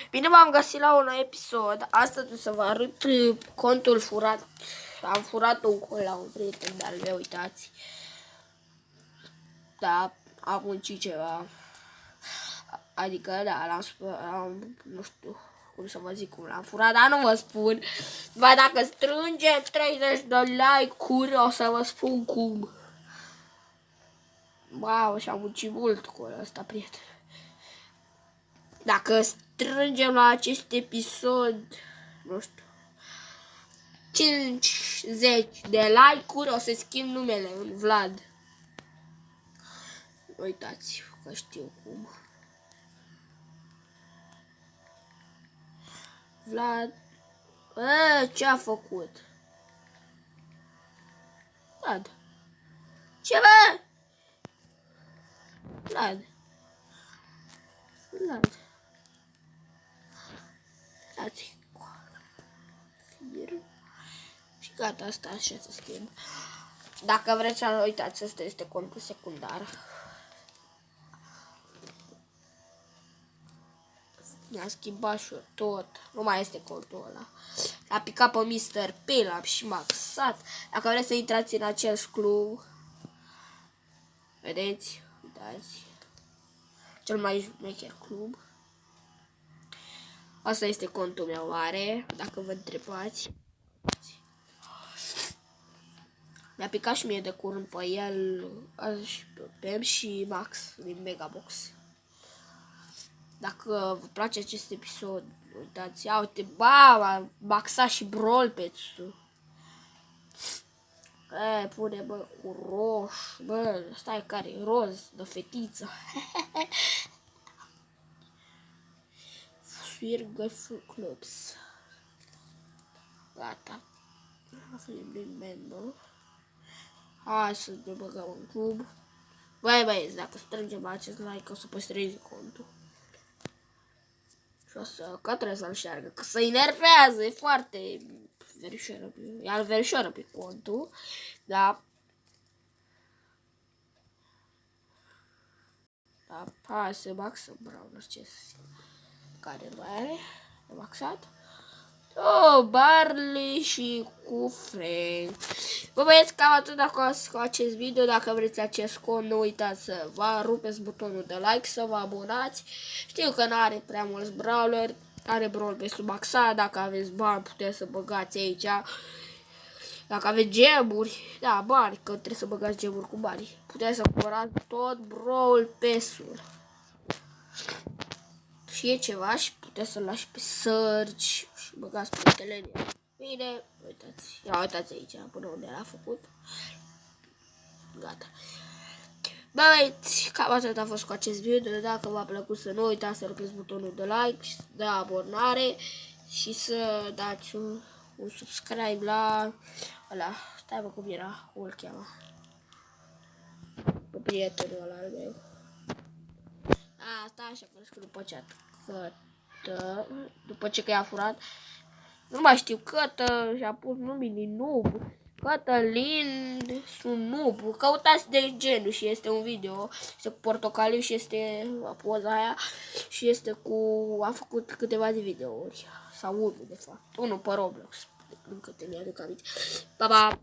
Bine v-am găsit la un nou episod. Astăzi o să vă arăt contul furat. Am furat un cont la un prieten de-al meu, uitați. Da, am muncit ceva. Adică, da, l-am nu știu cum să vă zic cum l-am furat, dar nu vă spun. Ba, dacă strângem 30 de like-uri, o să vă spun cum. Wow, și-am muncit mult cu ăsta, prieten. Dacă strângem la acest episod, nu știu, 50 de like-uri, o să schimb numele în Vlad. Uitați că știu cum. Vlad. Ce-a făcut? Vlad. Ce bă? Vlad. Vlad. Dați. Și gata, asta așa se schimb. Dacă vreți să uitați, ăsta este contul secundar. Mi-a schimbat și tot. Nu mai este contul ăla. L-a picat pe Mr. P, l-am și maxat. Dacă vreți să intrați în acest club, vedeți, uitați, cel mai șmecher club. Asta este contul meu mare, dacă vă întrebați. Mi-a picat și mie de curând pe el, pe și Max din Megabox. Dacă vă place acest episod, uitați, ia uite, ba, maxa și Brawl Pets-ul. Pune, bă, cu roșu, bă, stai care e roz, de fetiță. Sfirgă Clubs. Gata. Din member. Hai să ne băgăm în club. Băi, băieți, dacă strângem acest like, o să păstrez contul. Și o să, că trebuie să-l șteargă, că se enervează, e foarte verișoară, e verișoară pe contul, da. Da, hai să maxăm Brawler, ce care mai are, de maxat. Oh, Barley și cu Frank. Vă băieți, cam atât cu acest video. Dacă vreți acest cont, nu uitați să vă rupeți butonul de like, să vă abonați. Știu că nu are prea mulți brawler, are brawl pe subaxa. Dacă aveți bani, puteți să băgați aici. Dacă aveți gemuri, da, bani, că trebuie să băgați gemuri cu bani. Puteți să cumpărați tot brawl pesul. Și e ceva și puteți să-l lași pe search și băgați punctele în el. Bine, uitați. Ia uitați aici până unde l-a făcut. Gata. Băieți, cam atât a fost cu acest video. Dacă v-a plăcut, să nu uitați să rupeți butonul de like și de abonare și să dați un subscribe la ăla. Stai bă, cum era, cum îl cheamă? Pe prietenul ăla al meu. Asta așa că după ce după ce că i-a furat, nu mai știu, Cătă și-a pus numele Noob, Cătălin sunt Noob, căutați de genul și este un video, este cu portocaliu și este poza aia și este cu, a făcut câteva de videouri, sau unul de fapt, unul pe Roblox, încă te mi-aduc aminte. Pa, pa!